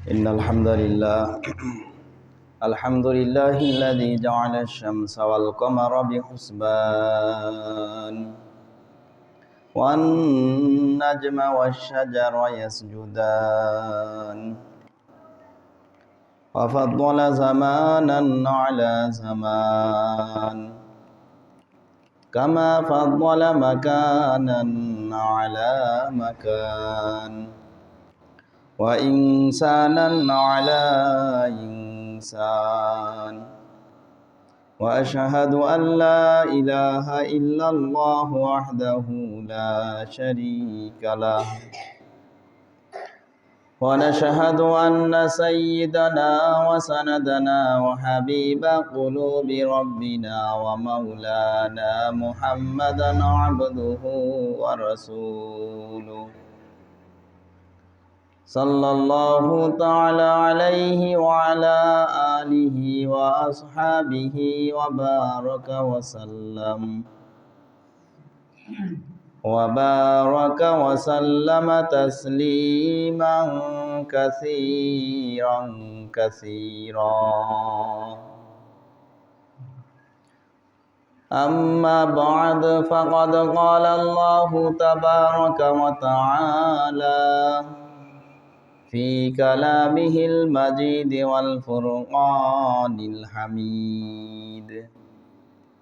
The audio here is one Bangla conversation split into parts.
إن الحمد لله الذي جعل الشمس والقمر بحسبان والنجم والشجر يسجدان وفضل زمانا على زمان كما فضل مكانا على مكان وإنسانا على إنسان وأشهد أن لا إله إلا الله وحده لا شريك له ونشهد أن سيدنا وسندنا وحبيب قلوب ربنا ومولانا محمدا عبده ورسوله صلى الله تعالى عليه وعلى آله وأصحابه وبارك وسلم تسليما كثيرا أما بعد فقد قال الله تبارك وتعالى في كلامه المجيد والفرقان الحميد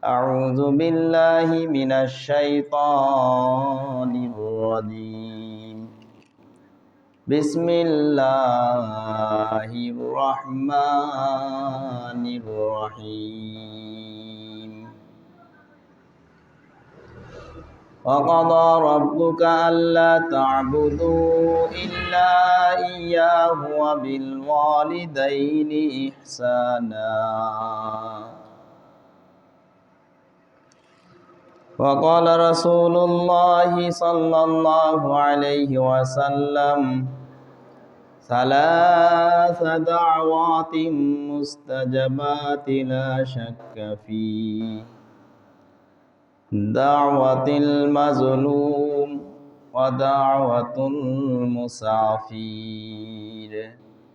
أعوذ بالله من الشيطان الرجيم بسم الله الرحمن الرحيم وقضى ربك ألا تعبدوا إلا إياه وبالوالدين إحسانا وقال رسول الله صلى الله عليه وسلم ثلاث دعوات مستجبات لا شك فيه دعوة المظلوم ودعوة المسافر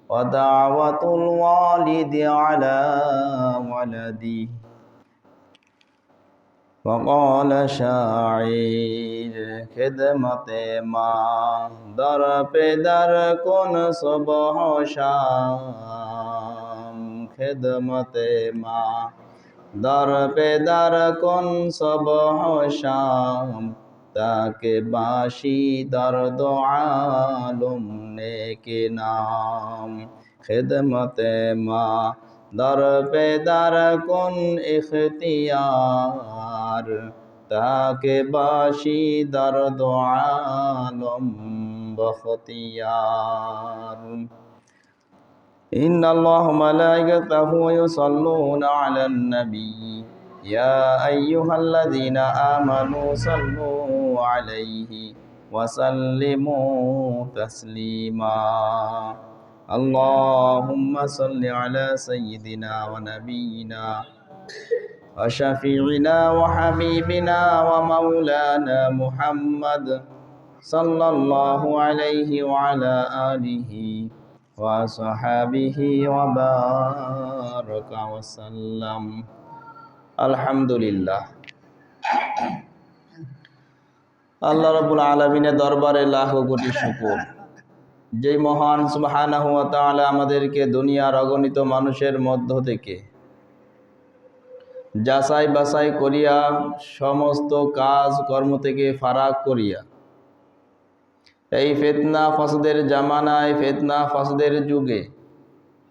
ودعوة الوالد على ولده وقال شاعر خدمت ماں در پہ در کن صبح و شام خدمت ماں در پہ در کن صبح و شام تاکہ باشی درد و عالم نیک نام خدمت ماں در پہ در کن اختیار تاکہ باشی درد و عالم بختیار إن الله وملائكته يصلون على النبي يا أيها الذين آمنوا صلوا عليه وسلموا تسليما اللهم صل على سيدنا ونبينا وشفيعنا وحبيبنا ومولانا محمد صلى الله عليه وعلى آله وصحابه وبارك وسلم আলহামদুলিল্লাহ। আল্লাহ রাব্বুল আলামিনের দরবারে লাখো কোটি শুকর, যে মহান সুবহানাহু ওয়া তাআলা আমাদেরকে দুনিয়ার অগণিত মানুষের মধ্য থেকে যাচাই বাছাই করিয়া সমস্ত কাজ কর্ম থেকে ফারাক করিয়া এই ফিতনা ফাসাদের জামানায়, ফিতনা ফাসাদের যুগে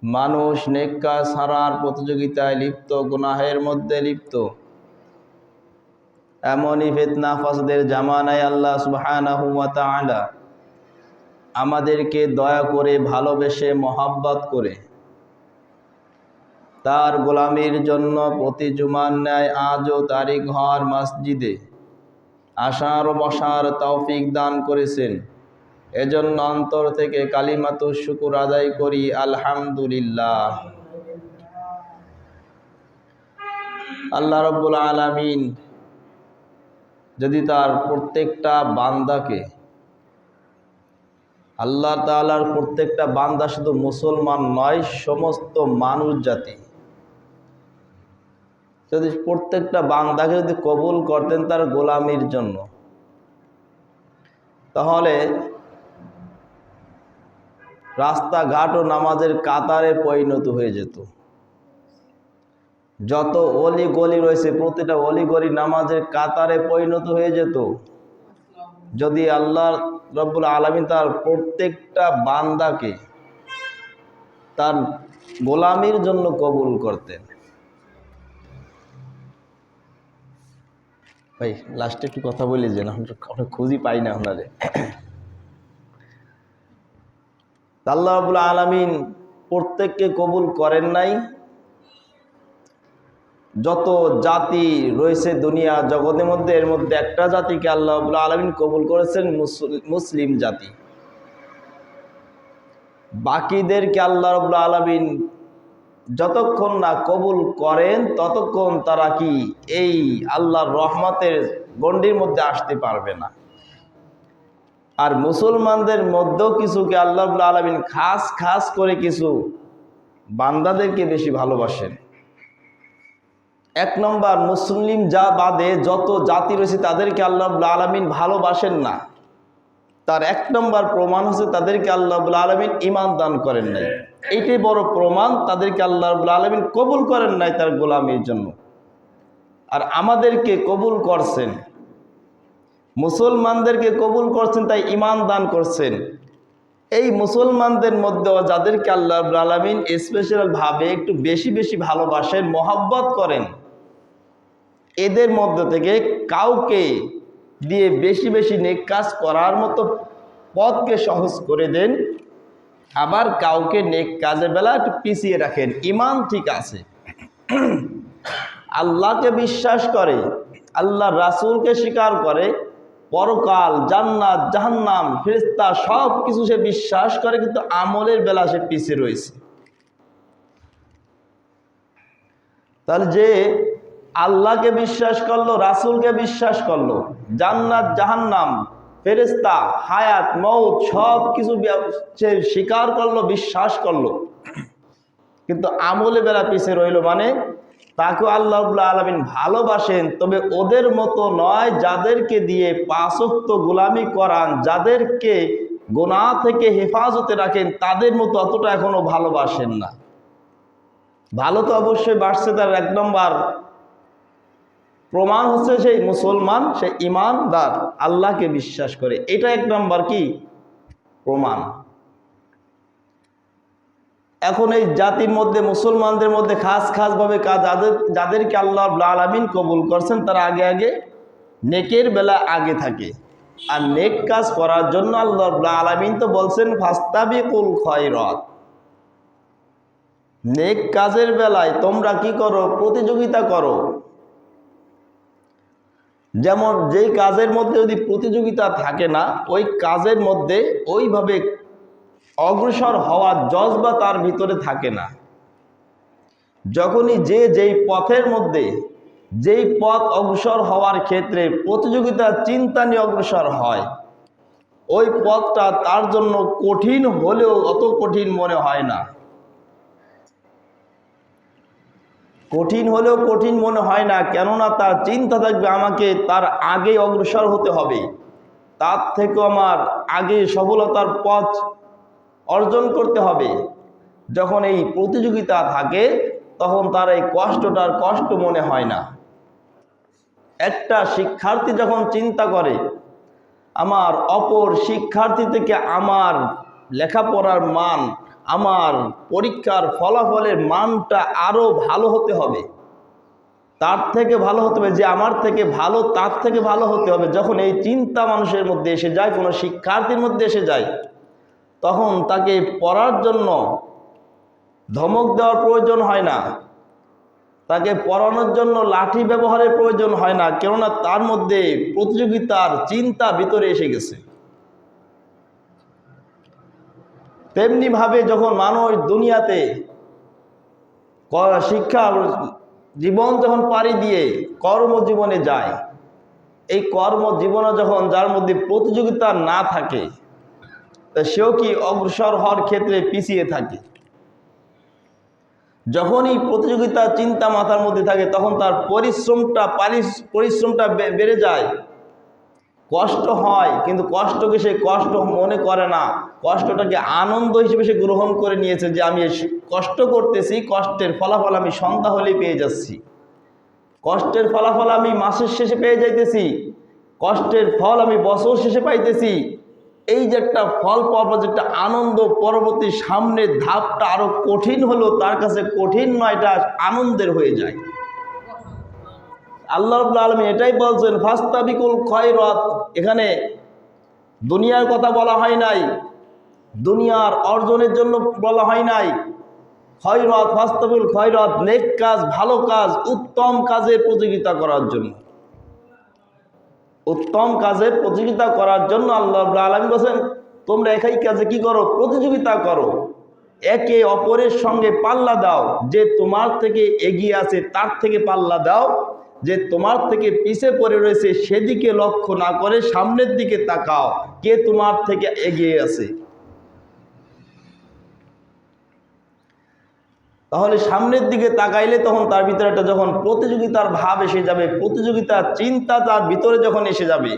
মানুষ নেক কাজ ছাড়ার প্রতিযোগিতায় লিপ্ত, গুনাহের মধ্যে লিপ্ত, এমনই ফিতনা ফাসাদের জামানায় আল্লাহ সুবহানাহু ওয়া তাআলা আমাদেরকে দয়া করে, ভালোবেসে, মহব্বত করে তার গোলামির জন্য প্রতি জুমার ন্যায় আজও তারই ঘর মসজিদে আসার ও বসার তৌফিক দান করেছেন। এজন্য অন্তর থেকে কালিমাতু শুকর আদায় করি আলহামদুলিল্লাহ। আল্লাহ রাব্বুল আলামিন যদি তার প্রত্যেকটা বান্দাকে আল্লাহ তাআলার প্রত্যেকটা বান্দা শুধু মুসলমান নয়, সমস্ত মানুষ জাতি যদি প্রত্যেকটা বান্দাকে যদি কবুল করতেন তার গোলামির জন্য, তাহলে রাস্তাঘাট ও নামাজের কাতারে পরিণত হয়ে যেত। যত অলি গলি রয়েছে প্রতিটা অলি গলি নামাজের কাতারে পরিণত হয়ে যেত, যদি আল্লাহ রব্বুল আলামিন তার প্রত্যেকটা বান্দাকে তার গোলামির জন্য কবুল করতেন। ভাই লাস্টে একটু কথা বলি যে আমরা খুঁজি পাই না আপনারে। আল্লাহ রাব্বুল আলামিন প্রত্যেককে কবুল করেন নাই। যত জাতি রয়েছে দুনিয়া জগতের মধ্যে, এর মধ্যে একটা জাতিকে আল্লাহ রাব্বুল আলামিন কবুল করেছেন, মুসলিম জাতি। বাকিদেরকে আল্লাহ রাব্বুল আলামিন যতক্ষণ না কবুল করেন ততক্ষণ তারা কি এই আল্লাহর রহমতের গণ্ডির মধ্যে আসতে পারবে না। আর মুসলমানদের মধ্যেও কিছুকে আল্লাহ রাব্বুল আলামিন খাস খাস করে কিছু বান্দাদেরকে বেশি ভালোবাসেন। এক নম্বর, মুসলিম যা বাদে যত জাতি রয়েছে তাদেরকে আল্লাহ রাব্বুল আলামিন ভালোবাসেন না। তার এক নম্বর প্রমাণ হচ্ছে তাদেরকে আল্লাহ রাব্বুল আলামিন ঈমান দান করেন নাই। এইটাই বড় প্রমাণ তাদেরকে আল্লাহ রাব্বুল আলামিন কবুল করেন নাই তার গোলামির জন্য। আর আমাদেরকে কবুল করছেন, মুসলমানদেরকে কবুল করছেন, তাই ঈমান দান করছেন। এই মুসলমানদের মধ্যেও যাদেরকে আল্লাহ রাব্বুল আলামিন স্পেশাল ভাবে একটু বেশি বেশি ভালোবাসেন, মহব্বত করেন, এদের মধ্যে থেকে কাউকে দিয়ে বেশি বেশি নেক কাজ করার মতো পথকে সহজ করে দেন, আবার কাউকে নেক কাজের বেলা একটু পিছিয়ে রাখেন। ঈমান ঠিক আছে, আল্লাহকে বিশ্বাস করে, আল্লাহ রাসূলকে স্বীকার করে, পরকাল, জান্নাত, জাহান্নাম, ফেরেশতা সব কিছু সে বিশ্বাস করে, কিন্তু আমলের বেলা সে পিছিয়ে রয়েছে। তাহলে যে আল্লাহকে বিশ্বাস করলো, রাসূলকে বিশ্বাস করলো, জান্নাত, জাহান্নাম, ফেরেশতা, হায়াত, মউত সব কিছু সে স্বীকার করলো, বিশ্বাস করলো, কিন্তু আমলে বেলা পিছিয়ে রইল, মানে তাকে আল্লাহ রাব্বুল আলামিন ভালোবাসেন, তবে ওদের মতো নয় যাদেরকে দিয়ে 5 ওয়াক্ত গোলামি করান, যাদেরকে গুনাহ থেকে হেফাজতে রাখেন, তাদের মতো অতটা এখনো ভালোবাসেন না। ভালো তো অবশ্যই বাসছে, তার এক নম্বর প্রমাণ হচ্ছে সেই মুসলমান, সে ঈমানদার, আল্লাহকে বিশ্বাস করে, এটা এক নম্বর কি প্রমাণ। এখন এই জাতির মধ্যে, মুসলমানদের মধ্যে খাস খাস ভাবে যাদেরকে আল্লাহ রাব্বুল আলামিন কবুল করছেন, তারা আগে আগে নেকের বেলা আগে থাকে। আর নেক কাজ করার জন্য আল্লাহ রাব্বুল আলামিন তো বলছেন ফাস্তাবিকুল খায়রাত, নেক কাজের বেলায় তোমরা কি করো, প্রতিযোগিতা করো। যেমন যেই কাজের মধ্যে যদি প্রতিযোগিতা থাকে না, ওই কাজের মধ্যে ওইভাবে অগ্রসর হওয়ার জজবা তার ভিতরে থাকে না। যখনই যেই পথের মধ্যে, যেই পথ অগ্রসর হওয়ার ক্ষেত্রে প্রতিযোগিতার চিন্তা নিয়ে অগ্রসর হয়, ওই পথটা তার জন্য কঠিন হলেও অত কঠিন মনে হয় না। কঠিন হলেও কঠিন মনে হয় না, কেননা তার চিন্তা থাকবে আমাকে তার আগে অগ্রসর হতে হবে, তার থেকেও আমার আগে সফলতার পথ অর্জন করতে হবে। যখন এই প্রতিযোগিতা থাকে তখন তার এই কষ্টটার কষ্ট মনে হয় না। একটা শিক্ষার্থী যখন চিন্তা করে আমার অপর শিক্ষার্থী থেকে আমার লেখাপড়ার মান, আমার পরীক্ষার ফলাফলের মানটা আরো ভালো হতে হবে, তার থেকে ভালো হতে হবে, যে আমার থেকে ভালো তার থেকে ভালো হতে হবে, যখন এই চিন্তা মানুষের মধ্যে এসে যায়, কোনো শিক্ষার্থীর মধ্যে এসে যায়, তখন তাকে পড়ার জন্য ধমক দেওয়ার প্রয়োজন হয় না, তাকে পড়ানোর জন্য লাঠি ব্যবহারের প্রয়োজন হয় না, কেননা তার মধ্যে প্রতিযোগিতার চিন্তা ভিতরে এসে গেছে। তেমনি ভাবে যখন মানুষ দুনিয়াতে শিক্ষা জীবন যখন পাড়ি দিয়ে কর্মজীবনে যায়, এই কর্মজীবনে যখন যার মধ্যে প্রতিযোগিতা না থাকে, তা সেও কি অগ্রসর হওয়ার ক্ষেত্রে পিছিয়ে থাকে। যখনই প্রতিযোগিতা চিন্তা মাথার মধ্যে থাকে তখন তার পরিশ্রমটা বেড়ে যায়, কষ্ট হয়, কিন্তু কষ্টকে সে কষ্ট মনে করে না, কষ্টটাকে আনন্দ হিসেবে সে গ্রহণ করে নিয়েছে যে আমি কষ্ট করতেছি, কষ্টের ফলাফল আমি সন্ধ্যা হলেই পেয়ে যাচ্ছি, কষ্টের ফলাফল আমি মাসের শেষে পেয়ে যাইতেছি, কষ্টের ফল আমি বছর শেষে পাইতেছি। এই যে একটা ফল পাওয়ার যে একটা আনন্দ, পরবর্তী সামনের ধাপটা আরো কঠিন হলো তার কাছে কঠিন নয়, এটা আনন্দের হয়ে যায়। আল্লাহ রাব্বুল আলামিন এটাই বলছেন ফাস্তাবিকুল খায়রাত। এখানে দুনিয়ার কথা বলা হয় নাই, দুনিয়ার অর্জনের জন্য বলা হয় নাই। খায়রাত, ফাস্তাবিকুল খায়রাত, নেক কাজ, ভালো কাজ, উত্তম কাজের প্রতিযোগিতা করার জন্য, উত্তম কাজের প্রতিযোগিতা করার জন্য আল্লাহ রাব্বুল আলামিন বলেন তোমরা একই কাজে কি করো, প্রতিযোগিতা করো, একে অপরের সঙ্গে পাল্লা দাও, যে তোমার থেকে এগিয়ে আছে তার থেকে পাল্লা দাও, যে তোমার থেকে পিছে পড়ে রয়েছে সেদিকে লক্ষ্য না করে সামনের দিকে তাকাও, কে তোমার থেকে এগিয়ে আছে। তাহলে সামনের দিকে তাকাইলে তখন তার ভিতরে একটা যখন প্রতিযোগিতার ভাব এসে যাবে, প্রতিযোগিতার চিন্তা তার ভিতরে যখন এসে যাবে,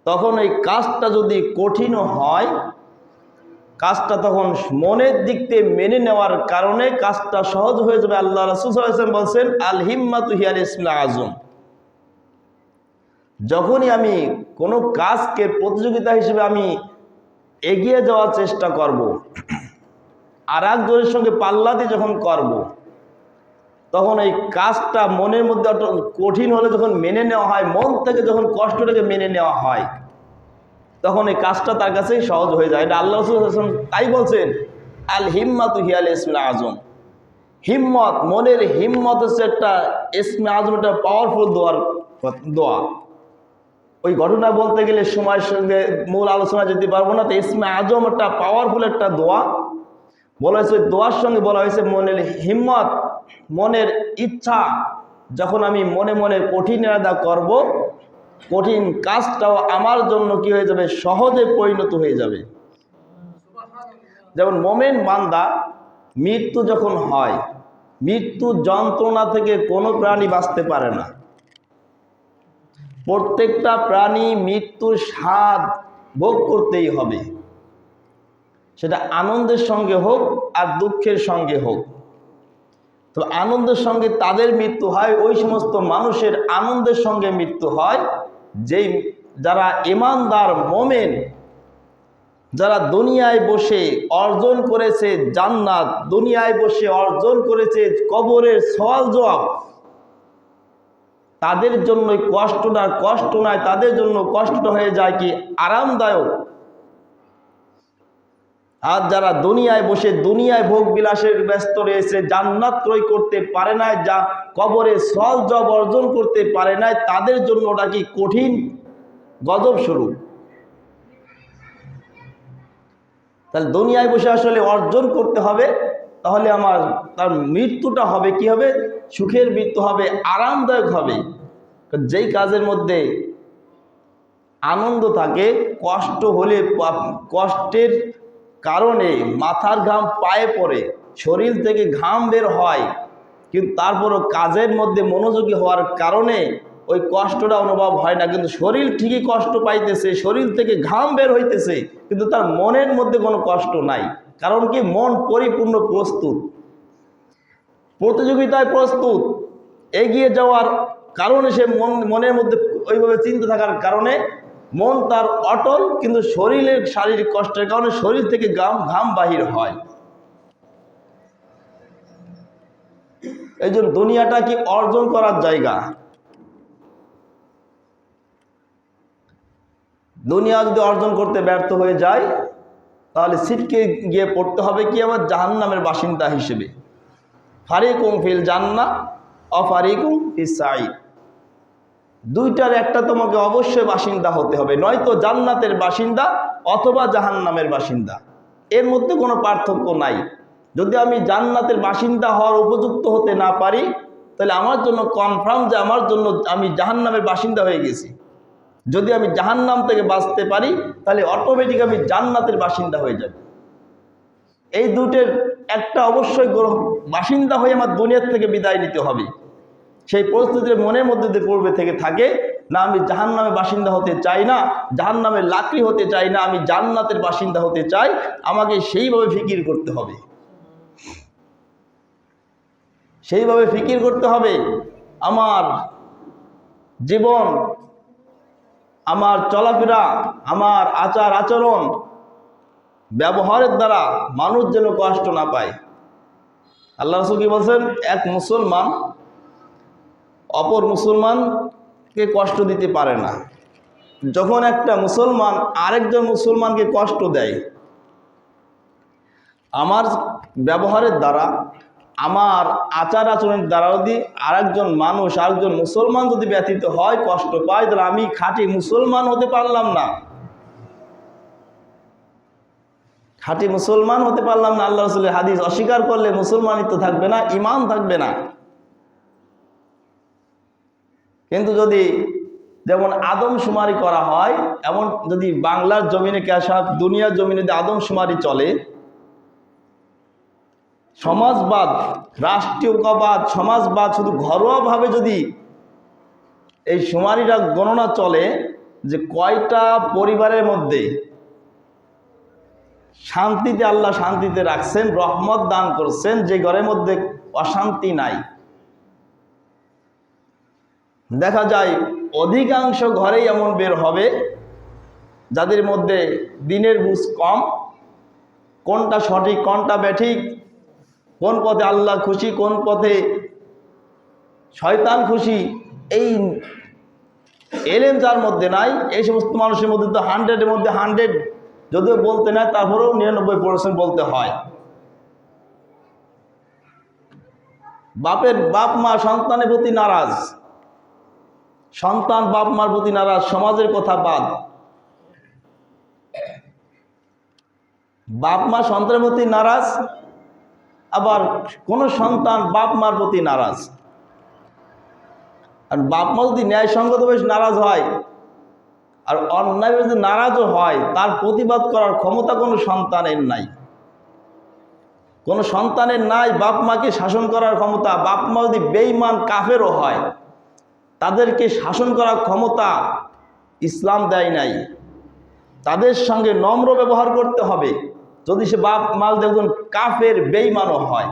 তখন এই কাজটা যদি কঠিনও হয়, কাজটা তখন মনের দিক থেকে মেনে নেওয়ার কারণে কাজটা সহজ হয়ে যাবে। আল্লাহ রাসূল সাল্লাল্লাহু আলাইহি ওয়াসাল্লাম বলছেন আল হিম্মাতু হিয়াল ইসমিল আযম। যখনই আমি কোনো কাজকে প্রতিযোগিতা হিসেবে আমি এগিয়ে যাওয়ার চেষ্টা করব, আর একজনের সঙ্গে পাল্লা দিয়ে যখন করব, তখন এই কাজটা মনের মধ্যে কঠিন হলে যখন মেনে নেওয়া হয়, মন থেকে যখন কষ্টটাকে মেনে নেওয়া হয়, তখন এই কাজটা তার কাছে সহজ হয়ে যায়। এটা আল্লাহ রাসূল সাল্লাল্লাহু আলাইহি ওয়াসাল্লাম তাই বলছেন আল হিম্মাতু হিয়াল ইসমিল আযম। হিম্মত, মনের হিম্মত হচ্ছে একটা ইসমে আযম, একটা পাওয়ারফুল দোয়া। ওই ঘটনা বলতে গেলে সময়ের সঙ্গে মূল আলোচনা যেতে পারবো না। তো ইসমে আযম একটা পাওয়ারফুল একটা দোয়া বলা হয়েছে, দোয়ার সঙ্গে বলা হয়েছে মনের হিম্মত, মনের ইচ্ছা। যখন আমি মনে মনে কঠিন ইরাদা করব, কঠিন কাজটাও আমার জন্য কি হয়ে যাবে, সহজে পরিণত হয়ে যাবে। যেমন মোমেন বান্দা মৃত্যু যখন হয়, মৃত্যু যন্ত্রণা থেকে কোনো প্রাণী বাঁচতে পারে না। প্রত্যেকটা প্রাণী মৃত্যুর স্বাদ ভোগ করতেই হবে, সেটা আনন্দের সঙ্গে হোক আর দুঃখের সঙ্গে হোক। তো আনন্দের সঙ্গে তাদের মৃত্যু হয়, ওই সমস্ত মানুষের আনন্দের সঙ্গে মৃত্যু হয় যেই যারা ঈমানদার মোমেন, যারা দুনিয়ায় বসে অর্জন করেছে জান্নাত, দুনিয়ায় বসে অর্জন করেছে কবরের সওয়াল জবাব, তাদের জন্য কষ্ট নয়, তাদের জন্য কষ্ট হয়ে যায় কি আরামদায়ক। আর যারা দুনিয়ায় বসে দুনিয়ায় ভোগ বিলাসের ব্যস্ত রয়েছে, জান্নাত ক্রয় করতে পারে না, যা কবরে সওয়াল জবাব অর্জন করতে পারে না, তাদের জন্য ওটা কি কঠিন গজব স্বরূপ। তাহলে দুনিয়ায় বসে আসলে অর্জন করতে হবে, তাহলে তার মৃত্যুটা হবে কি হবে, সুখের মৃত্যু হবে, আরামদায়ক হবে। যেই কাজের মধ্যে আনন্দ থাকে, কষ্ট হলে কষ্টের কারণে মাথার ঘাম পায়ে পড়ে, শরীর থেকে ঘাম বের হয়, কিন্তু তারপরও কাজের মধ্যে মনোযোগী হওয়ার কারণে ওই কষ্টটা অনুভব হয় না, কিন্তু শরীর ঠিকই কষ্ট পাইতেছে, শরীর থেকে ঘাম বের হইতেছে, কিন্তু তার মনের মধ্যে কোনো কষ্ট নাই। কারণ কি, মন পরিপূর্ণ প্রস্তুত, প্রতিযোগিতায় প্রস্তুত, এগিয়ে যাওয়ার কারণে সে মনের মধ্যে ওইভাবে চিন্তা থাকার কারণে মন তার অটল, কিন্তু শরীরের শারীরিক কষ্টের কারণে শরীর থেকে ঘাম বাহির হয়। এই জন্য দুনিয়াটা কি অর্জন করার জায়গা। দুনিয়া যদি অর্জন করতে ব্যর্থ হয়ে যায়, তাহলে ছিটকে গিয়ে পড়তে হবে কি আবার জাহান্নামের বাসিন্দা হিসেবে। ফারিকুম ফিল জান্নাহ অফারিকুম ফিস সাঈর, দুইটার একটা তোমাকে অবশ্যই বাসিন্দা হতে হবে, নয়তো জান্নাতের বাসিন্দা অথবা জাহান্নামের বাসিন্দা, এর মধ্যে কোনো পার্থক্য নাই। যদি আমি জান্নাতের বাসিন্দা হওয়ার উপযুক্ত হতে না পারি, তাহলে আমার জন্য কনফার্ম যে আমি জাহান্নামের বাসিন্দা হয়ে গেছি। যদি আমি জাহান্নাম থেকে বাঁচতে পারি তাহলে অটোমেটিক আমি জান্নাতের বাসিন্দা হয়ে যাব। এই দুটের একটা অবশ্যই বাসিন্দা হয়ে আমার দুনিয়ার থেকে বিদায় নিতে হবে। সেই পরিস্থিতির মনের মধ্যে যদি পূর্বে থেকে থাকে, না আমি জাহান্নামের বাসিন্দা হতে চাই না, জাহান্নামের লাকড়ি হতে চাই না, আমি জান্নাতের বাসিন্দা হতে চাই, আমাকে সেইভাবে ফিকির করতে হবে। সেইভাবে ফিকির করতে হবে। আমার জীবন, আমার চলাফেরা, আমার আচার আচরণ, ব্যবহারের দ্বারা মানুষ যেন কষ্ট না পায়। আল্লাহ রাসূল কি বলছেন? এক মুসলমান অপর মুসলমানকে কষ্ট দিতে পারে না। যখন একটা মুসলমান আরেকজন মুসলমানকে কষ্ট দেয়, আমার ব্যবহারের দ্বারা, আমার আচার আচরণের দ্বারা যদি আরেকজন মানুষ, আরেকজন মুসলমান যদি ব্যথিত হয়, কষ্ট পায়, তাহলে আমি খাঁটি মুসলমান হতে পারলাম না, খাঁটি মুসলমান হতে পারলাম না। আল্লাহ রাসূলের হাদিস অস্বীকার করলে মুসলমানিত্ব থাকবে না, ঈমান থাকবে না। কিন্তু যদি যেমন আদমশুমারি করা হয়, এমন যদি বাংলার জমিনে কেশাব, দুনিয়ার জমিনে যদি আদমশুমারি চলে, সমাজবাদ, রাষ্ট্রীয়বাদ, সমাজবাদ, শুধু ঘরোয়াভাবে যদি এই শুমারিটা গণনা চলে যে কয়টা পরিবারের মধ্যে শান্তিতে আল্লাহ শান্তিতে রাখছেন, রহমত দান করছেন, যে ঘরের মধ্যে অশান্তি নাই, দেখা যায় অধিকাংশ ঘরেই এমন বের হবে যাদের মধ্যে দিনের বুঝ কম, কোনটা সঠিক কোনটা ব্যাঠিক, কোন পথে আল্লাহ খুশি কোন পথে শয়তান খুশি, এই এলেম যার মধ্যে নাই, এই সমস্ত মানুষের মধ্যে তো 100-এর মধ্যে 100 যদিও বলতে নাই, তারপরেও 99% বলতে হয়। বাপ মা সন্তানের প্রতি নারাজ, সন্তান বাপ মার প্রতি নারাজ, সমাজের কথা বাদ, বাপ মা সন্তানের প্রতি নারাজ, আবার কোন সন্তান বাপ মার প্রতি নারাজ। আর বাপ মা যদি ন্যায়সঙ্গতভাবে নারাজ হয় আর অন্যায় যদি নারাজও হয়, তার প্রতিবাদ করার ক্ষমতা কোনো সন্তানের নাই, কোনো সন্তানের নাই বাপ মাকে শাসন করার ক্ষমতা। বাপ মা যদি বেঈমান কাফেরও হয়, তাদেরকে শাসন করার ক্ষমতা ইসলাম দেয় নাই। তাদের সঙ্গে নম্র ব্যবহার করতে হবে, যদি সে বাপ মা একজন কাফের বেঈমানও হয়।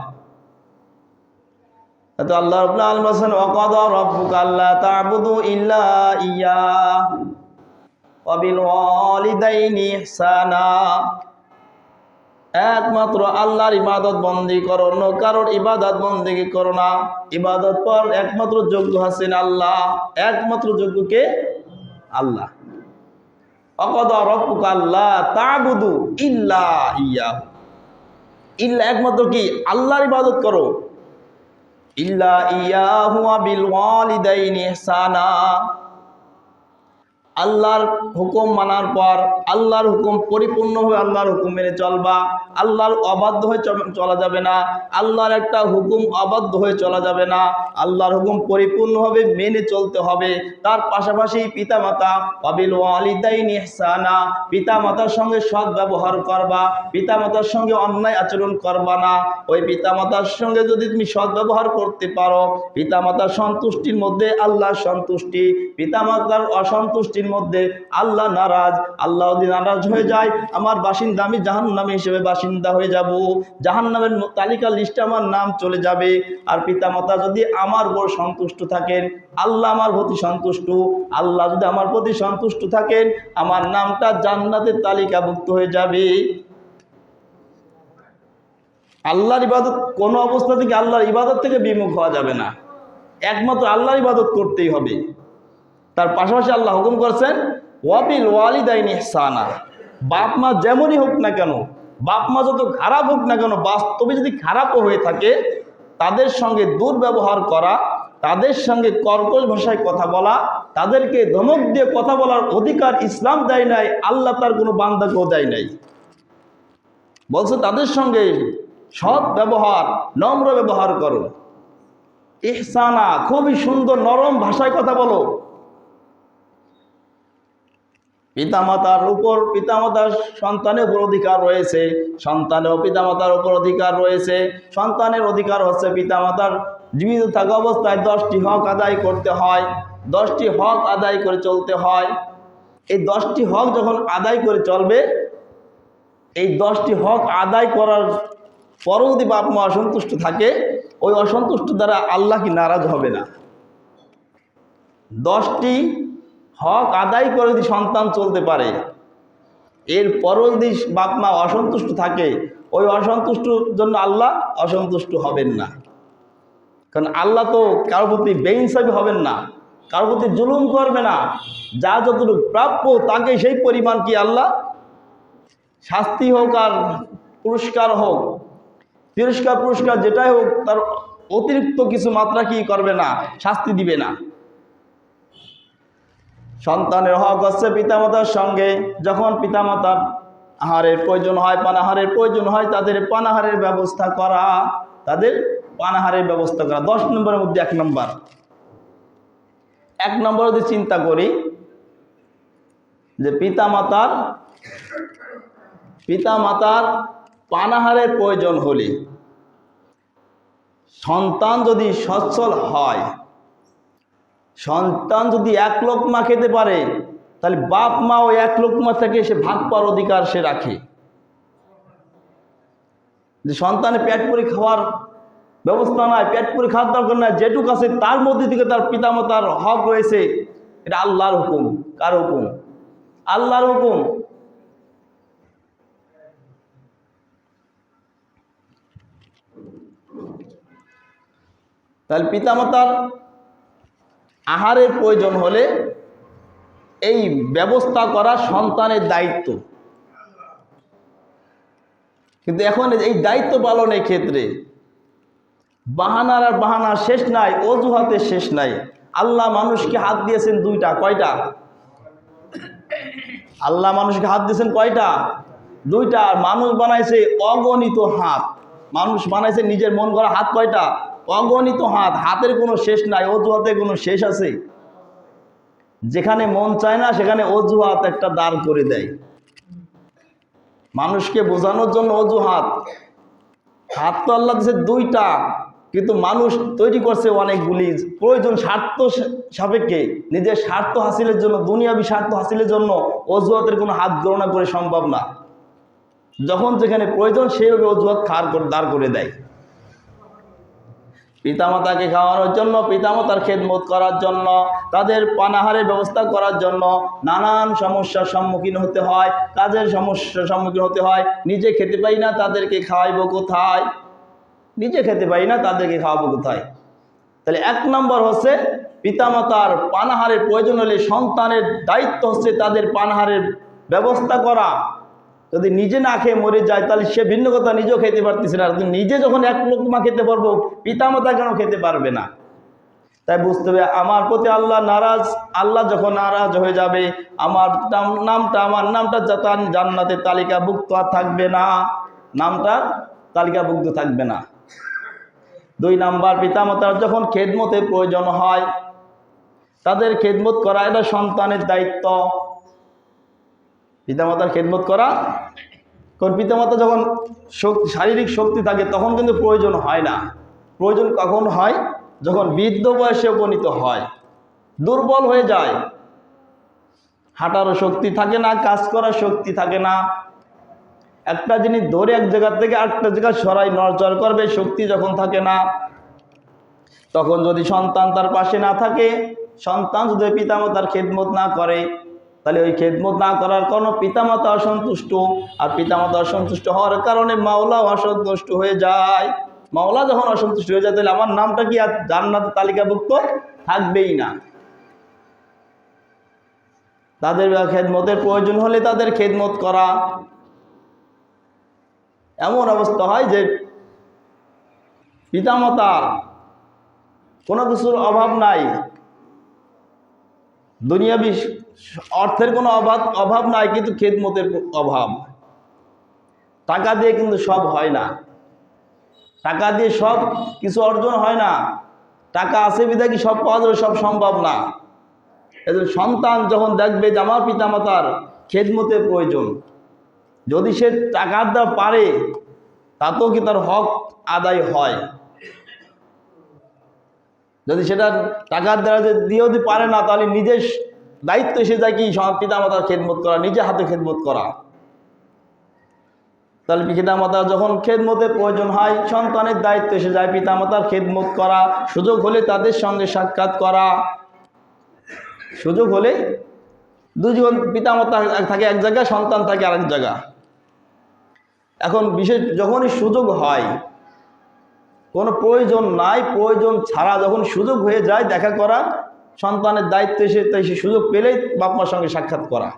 তো আল্লাহ রাব্বুল আলামিন বলেন, ওয়াকাদা রাব্বুকা আল্লা তা'বুদু ইল্লা ইয়্যাহু ওয়া বিল ওয়ালিদাইনি ইহসানা। একমাত্র আল্লাহর ইবাদত বন্দেগী করো, অন্য কারোর ইবাদত বন্দেগী করো না। ইবাদত পর একমাত্র যোগ্য আছেন আল্লাহ, একমাত্র যোগ্যকে আল্লাহ। ওয়াকাদা রাব্বুকা আল্লা তা'বুদু ইল্লা ইয়্যাহু, ইল্লা একমাত্র কি আল্লাহর ইবাদত করো, ইল্লা ইয়্যাহু ওয়া বিল ওয়ালিদাইনি ইহসানা। আল্লাহর হুকুম মানার পর আল্লাহর হুকুম পরিপূর্ণভাবে আল্লাহর হুকুম মেনে চলবা, আল্লাহর অবাধ্য হয়ে চলা যাবে না, আল্লাহর একটা হুকুম অবাধ্য হয়ে চলা যাবে না, আল্লাহর হুকুম পরিপূর্ণভাবে মেনে চলতে হবে। তার পাশাপাশি পিতামাতা, ওয়াবিল ওয়ালিদাইনি ইহসানা, পিতামাতার সঙ্গে সৎ ব্যবহার করবা, পিতামাতার সঙ্গে অন্যায় আচরণ করবা না। ওই পিতামাতার সঙ্গে যদি তুমি সৎ ব্যবহার করতে পারো, পিতামাতার সন্তুষ্টির মধ্যে আল্লাহর সন্তুষ্টি, পিতামাতার অসন্তুষ্টির মধ্যে আল্লাহ নারাজ। আল্লাহ যদি নারাজ হয়ে যায়, আমার বাসিন্দা, আমি জাহান্নামী হিসেবে বাসিন্দা হয়ে যাব, জাহান্নামের তালিকা লিস্টে আমার নাম চলে যাবে। আর পিতামাতা যদি আমার উপর সন্তুষ্ট থাকেন, আল্লাহ আমার প্রতি সন্তুষ্ট, আল্লাহ যদি আমার প্রতি সন্তুষ্ট থাকেন, আমার নামটা জান্নাতের তালিকাভুক্ত হয়ে যাবে। আল্লাহর ইবাদত কোনো অবস্থা থেকে, আল্লাহর ইবাদত থেকে বিমুখ হওয়া যাবে না, একমাত্র আল্লাহর ইবাদত করতেই হবে। তার পাশাপাশি আল্লাহ হুকুম করছেন ওয়াবিল ওয়ালিদাইনি ইহসানা। বাপ মা যেমনই হোক না কেন, বাপ মা যত খারাপ হোক না কেন, বাস্তবে যদি খারাপও হয়ে থাকে, তাদের সঙ্গে দুর্ব্যবহার করা, তাদের সঙ্গে কর্কশ ভাষায় কথা বলা, তাদেরকে ধমক দিয়ে কথা বলার অধিকার ইসলাম দেয় নাই, আল্লাহ তার কোনো বান্দাকেও দেয় নাই। বলছে তাদের সঙ্গে সৎ ব্যবহার, নম্র ব্যবহার করো, ইহসানা, খুবই সুন্দর নরম ভাষায় কথা বলো। পিতামাতার উপর পিতামাতার সন্তানের উপর অধিকার রয়েছে, সন্তানেরও পিতামাতার উপর অধিকার রয়েছে। সন্তানের অধিকার হচ্ছে পিতামাতার জীবিত থাকা অবস্থায় 10টি হক আদায় করতে হয়, 10টি হক আদায় করে চলতে হয়। এই 10টি হক যখন আদায় করে চলবে, এই 10টি হক আদায় করার পরও যদি বাপ মা অসন্তুষ্ট থাকে, ওই অসন্তুষ্ট দ্বারা আল্লাহ কি নারাজ হবে না? 10টি হক আদায় করে যদি সন্তান চলতে পারে, এর পরও যদি বাপ মা অসন্তুষ্ট থাকে, ওই অসন্তুষ্টর জন্য আল্লাহ অসন্তুষ্ট হবেন না। কারণ আল্লাহ তো কারোর প্রতি বেইনসাফি হবেন না, কারোর প্রতি জুলুম করবে না। যা যতটুকু প্রাপ্য তাকে সেই পরিমাণ কি আল্লাহ শাস্তি হোক আর পুরস্কার হোক, পুরস্কার যেটাই হোক, তার অতিরিক্ত কিছু মাত্রা কি করবে না, শাস্তি দিবে না। সন্তানের হক হচ্ছে পিতামাতার সঙ্গে যখন পিতামাতার আহারের প্রয়োজন হয়, পানাহারের প্রয়োজন হয়, তাদের পানাহারের ব্যবস্থা করা, তাদের পানাহারের ব্যবস্থা করা। 10 নম্বরের মধ্যে 1 নম্বর। 1 নম্বর যদি চিন্তা করি যে পিতামাতার পানাহারের প্রয়োজন হলে সন্তান যদি সচ্ছল হয়, সন্তান যদি 1 লোকমা খেতে পারে, তাহলে বাপ মা ওই 1 লোকমা থেকে সে ভাগ পাওয়ার অধিকার সে রাখে। যে সন্তানের পেট পুরি খাওয়ার ব্যবস্থা নাই, পেট পুরি খাওয়ার দরকার নাই, যেটুকু আছে তার মধ্যে থেকে তার পিতামাতার হক রয়েছে। এটা আল্লাহর হুকুম। কার হুকুম? আল্লাহর হুকুম। তাহলে পিতামাতার আহারের প্রয়োজন হলে এই ব্যবস্থা করা সন্তানের দায়িত্ব। কিন্তু এখন এই দায়িত্ব পালনের ক্ষেত্রে বাহানার আর বাহানার শেষ নাই, অজুহাতের শেষ নাই। আল্লাহ মানুষকে হাত দিয়েছেন 2টা। কয়টা? আল্লাহ মানুষকে হাত দিয়েছেন কয়টা? 2টা। আর মানুষ বানাইছে অগণিত হাত। মানুষ বানাইছে নিজের মন করা হাত কয়টা? অগণিত হাত। হাতের কোনো শেষ নাই, অজুহাতের কোনো শেষ আছে? যেখানে মন চায় না সেখানে অজুহাত একটা দাঁড় করে দেয়, মানুষকে বোঝানোর জন্য অজুহাত। হাত তো আল্লাহ দিয়েছে 2টা, কিন্তু মানুষ তৈরি করছে অনেকগুলি। প্রয়োজন স্বার্থ সাপেক্ষে, নিজের স্বার্থ হাসিলের জন্য, দুনিয়াবি স্বার্থ হাসিলের জন্য অজুহাতের কোনো হাত গণনা করে সম্ভব না। যখন যেখানে প্রয়োজন সেইভাবে অজুহাত দাঁড় করে দেয়। পিতামাতাকে খাওয়ানোর জন্য, পিতামাতার খেদমত করার জন্য, তাদের পানাহারের ব্যবস্থা করার জন্য নানান সমস্যার সম্মুখীন হতে হয়, কাজের সমস্যার সম্মুখীন হতে হয়। নিজে খেতে পাই না, তাদেরকে খাওয়াইবো কোথায়? নিজে খেতে পাই না, তাদেরকে খাওয়াবো কোথায়? তাহলে 1 নম্বর হচ্ছে পিতামাতার পানাহারের প্রয়োজন হলে সন্তানের দায়িত্ব হচ্ছে তাদের পানাহারের ব্যবস্থা করা। যদি নিজে না খেয়ে মরে যায় তাহলে সে ভিন্ন কথা, নিজেও খেতে পারতেছে না। নিজে যখন 1 লোকমা খেতে পারবো, পিতামাতা কেন খেতে পারবে না? তাই বুঝতে হবে আমার প্রতি আল্লাহ নারাজ। আল্লাহ যখন নারাজ হয়ে যাবে, আমার নামটা জান্নাতের তালিকাভুক্ত আর থাকবে না, নামটা তালিকাভুক্ত থাকবে না। 2 নাম্বার, পিতামাতার যখন খেদমতের প্রয়োজন হয়, তাদের খেদমত করা এটা সন্তানের দায়িত্ব। পিতামাতার খেদমত করা, কারণ পিতামাতা যখন শারীরিক শক্তি থাকে তখন কিন্তু প্রয়োজন হয় না। প্রয়োজন কখন হয়? যখন বৃদ্ধ বয়সে উপনীত হয়, দুর্বল হয়ে যায়, হাঁটারও শক্তি থাকে না, কাজ করার শক্তি থাকে না। একটা জিনিস ধরে এক জায়গা থেকে আরেকটা জায়গায় সরাই নড়চড় করবে, শক্তি যখন থাকে না, তখন যদি সন্তান তার পাশে না থাকে, সন্তান যদি পিতামাতার খেদমত না করে, তাহলে ওই খেদমত না করার কারণে পিতামাতা অসন্তুষ্ট, আর পিতামাতা অসন্তুষ্ট হওয়ার কারণে মাওলাও অসন্তুষ্ট হয়ে যায়। মাওলা যখন অসন্তুষ্ট হয়ে যায়, তাহলে আমার নামটা কি আর জান্নাতের তালিকাভুক্ত থাকবেই না। তাদের খেদমতের প্রয়োজন হলে তাদের খেদমত করা। এমন অবস্থা হয় যে পিতামাতার কোনো কিছুর অভাব নাই, দুনিয়াবি অর্থের কোনো অভাব নাই, কিন্তু খেদমতের অভাব। টাকা দিয়ে কিন্তু সব হয় না, টাকা দিয়ে সব কিছু অর্জন হয় না। টাকা আছে বিধায় কি সব পাওয়া যাবে? সব সম্ভব না। এজন্য সন্তান যখন দেখবে যে আমার পিতামাতার খেদমতের প্রয়োজন, যদি সে টাকা দেওয়া পারে তাতেও কি তার হক আদায় হয়। যদি সেটা টাকার দ্বারা দিয়েও যদি পারে না, তাহলে নিজের দায়িত্ব এসে যায় কি পিতামাতার খেদমত করা, নিজে হাতে খেদমত করা। তাহলে পিতামাতার যখন খেদমতের প্রয়োজন হয়, সন্তানের দায়িত্ব এসে যায় পিতামাতার খেদমত করা, সুযোগ হলে তাদের সঙ্গে সাক্ষাৎ করা। সুযোগ হলে দুজন পিতামাতা থাকে এক জায়গায়, সন্তান থাকে আরেক জায়গা। এখন বিশেষ যখনই সুযোগ হয়, কোনো প্রয়োজন নাই, প্রয়োজন ছাড়া যখন সুযোগ হয়ে যায় দেখা করা, সন্তানের দায়িত্ব এসে তাই সে সুযোগ পেলেই বাপ মার সঙ্গে সাক্ষাৎ করা।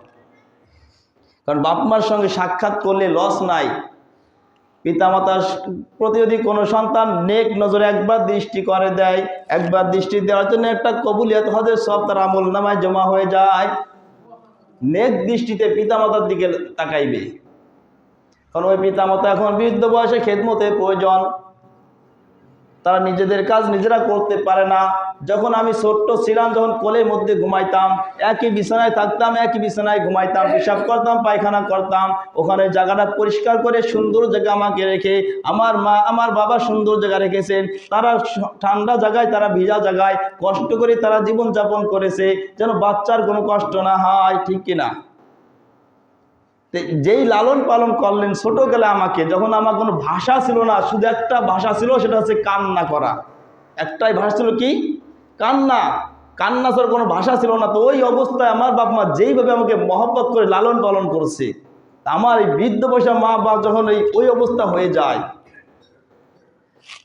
কারণ বাপ মার সঙ্গে সাক্ষাৎ করলে লস নাই। পিতামাতার প্রতি যদি কোনো সন্তান নেক নজরে একবার দৃষ্টি করে দেয়, একবার দৃষ্টি দেওয়ার জন্য একটা কবুলিয়ত হজের সব তার আমল নামায় জমা হয়ে যায়। নেক দৃষ্টিতে পিতামাতার দিকে তাকাইবে, কারণ ওই পিতামাতা এখন বৃদ্ধ বয়সে খেদমতের প্রয়োজন, তারা নিজেদের কাজ নিজেরা করতে পারে না। যখন আমি ছোট্ট ছিলাম, যখন কোলের মধ্যে ঘুমাইতাম, একই বিছানায় থাকতাম, একই বিছানায় ঘুমাইতাম, পেশাব করতাম, পায়খানা করতাম, ওখানে জায়গাটা পরিষ্কার করে সুন্দর জায়গা আমাকে রেখে আমার মা আমার বাবা সুন্দর জায়গা রেখেছেন। তারা ঠান্ডা জায়গায়, তারা ভিজা জায়গায় কষ্ট করে তারা জীবনযাপন করেছে, যেন বাচ্চার কোনো কষ্ট না হয়, ঠিক কিনা? যেই লালন পালন করলেন ছোটবেলা আমাকে, যখন আমার কোনো ভাষা ছিল না, শুধু একটা ভাষা ছিল, সেটা হচ্ছে কান্না করা। একটাই ভাষা ছিল, কি? কান্না। কান্না ছাড়া কোনো ভাষা ছিল না। তো ওই অবস্থায় আমার বাপ মা যেইভাবে আমাকে মহব্বত করে লালন পালন করছে, আমার এই বৃদ্ধ বয়সে মা বাপ যখন ওই অবস্থা হয়ে যায়,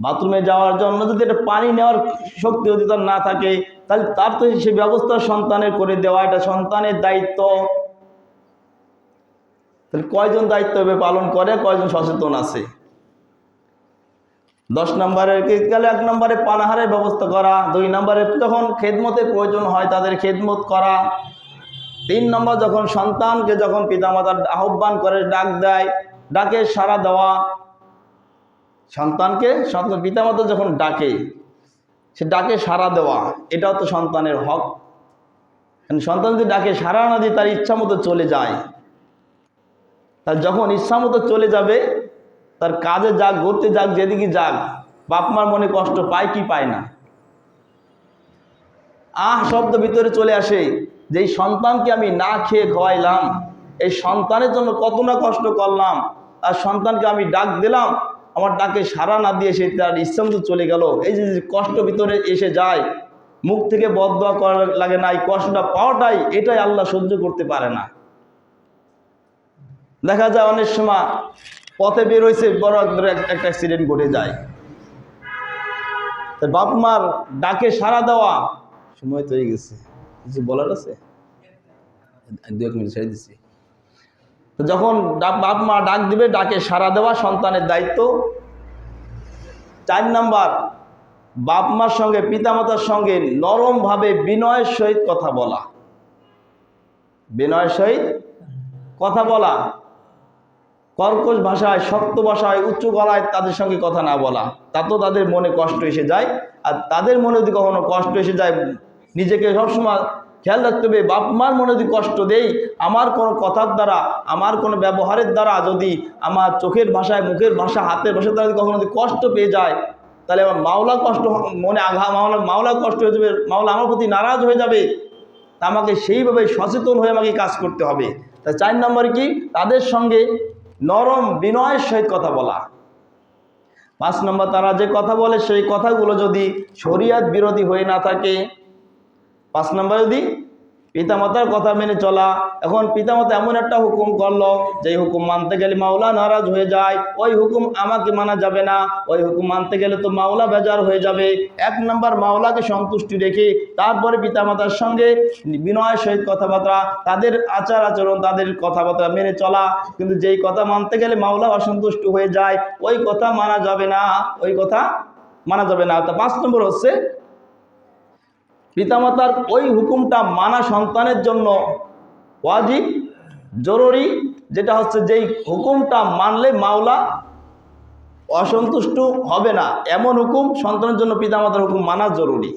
বাথরুমে যাওয়ার জন্য যদি একটা পানি নেওয়ার শক্তি যদি তার না থাকে, তাহলে তার তো সে ব্যবস্থা সন্তানের করে দেওয়া, এটা সন্তানের দায়িত্ব। তাহলে কয়জন দায়িত্ব পালন করে, কয়জন সচেতন আছে? 10 নম্বরের গেলে 1 নম্বরে পানাহারের ব্যবস্থা করা, 2 নম্বরে যখন খেদমতের প্রয়োজন হয় তাদের খেদমত করা, 3 নম্বর যখন সন্তানকে যখন পিতামাতার আহ্বান করে ডাক দেয়, ডাকে সাড়া দেওয়া। সন্তানকে পিতামাতা যখন ডাকে, সে ডাকে সাড়া দেওয়া, এটাও তো সন্তানের হক। সন্তান যদি ডাকে সাড়া না দিয়ে তার ইচ্ছা মতো চলে যায়, তার যখন ইচ্ছা মতো চলে যাবে, তার কাজে যাক, ঘুরতে যাক, যেদিকে যাক, বাপ মার মনে কষ্ট পায় কি পায় না? শব্দ ভিতরে চলে আসে যে এই সন্তানকে আমি না খেয়ে খাওয়াইলাম, এই সন্তানের জন্য কত না কষ্ট করলাম, আর সন্তানকে আমি ডাক দিলাম, আমার ডাকে সাড়া না দিয়ে সে তার ইচ্ছা মতো চলে গেল। এই যে কষ্ট ভিতরে এসে যায়, মুখ থেকে বদদোয়া করা লাগে না, এই কষ্টটা পাওয়াটাই, এটাই আল্লাহ সহ্য করতে পারে না। দেখা যায় অনেক সময় পথে বের হয়েছে, বড় একটা অ্যাক্সিডেন্ট ঘটে যায়, বাপ মার ডাকে সাড়া দেওয়া। সময় তো হয়ে গেছে, কিছু বলার আছে? 2-1 মিনিট ছেড়ে দিচ্ছি। তো যখন বাপ মা ডাক দিবে, ডাকে সাড়া দেওয়া সন্তানের দায়িত্ব। 4 নম্বর, বাপ মার সঙ্গে পিতামাতার সঙ্গে নরমভাবে বিনয়ের সহিত কথা বলা। বিনয়ের সহিত কথা বলা, কর্কশ ভাষায়, শক্ত ভাষায়, উচ্চ গলায় তাদের সঙ্গে কথা না বলা, তাতেও তাদের মনে কষ্ট এসে যায়। আর তাদের মনে যদি কখনো কষ্ট এসে যায়, নিজেকে সবসময় খেয়াল রাখতে হবে, বাপ মার মনে যদি কষ্ট দেই, আমার কোনো কথার দ্বারা, আমার কোনো ব্যবহারের দ্বারা যদি আমার চোখের ভাষায়, মুখের ভাষা, হাতের ভাষার দ্বারা যদি কখনো যদি কষ্ট পেয়ে যায়, তাহলে আমার মাওলা কষ্ট, মনে আঘাত, মাওলা কষ্ট হয়ে যাবে, মাওলা আমার প্রতি নারাজ হয়ে যাবে। তা আমাকে সেইভাবে সচেতন হয়ে আমাকে কাজ করতে হবে। তাই 4 নম্বর কি? তাদের সঙ্গে নরম বিনয়ের সহিত কথা বলা। 5 নম্বর, তারা যে কথা বলে সেই কথাগুলো যদি শরিয়ত বিরোধী হয়ে না থাকে। 5 নম্বর, যদি পিতামাতার কথা মেনে চলা। এখন পিতামাতা এমন একটা হুকুম করলো, যে হুকুম মানতে গেলে মাওলা নারাজ হয়ে যায়, ওই হুকুম আমাকে মানা যাবে না, ওই হুকুম মানতে গেলে তো মাওলা বেজার হয়ে যাবে। 1 নম্বর, মাওলাকে সন্তুষ্টি রেখে তারপরে পিতামাতার সঙ্গে বিনয়ের সহিত কথাবার্তা, তাদের আচার আচরণ, তাদের কথাবার্তা মেনে চলা। কিন্তু যেই কথা মানতে গেলে মাওলা অসন্তুষ্ট হয়ে যায়, ওই কথা মানা যাবে না, ওই কথা মানা যাবে না। তা 5 নম্বর হচ্ছে পিতামাতার ওই হুকুমটা মানা সন্তানের জন্য ওয়াজিব, জরুরি, যেটা হচ্ছে যেই হুকুমটা মানলে মাওলা অসন্তুষ্ট হবে না, এমন হুকুম সন্তানের জন্য পিতামাতার হুকুম মানা জরুরি।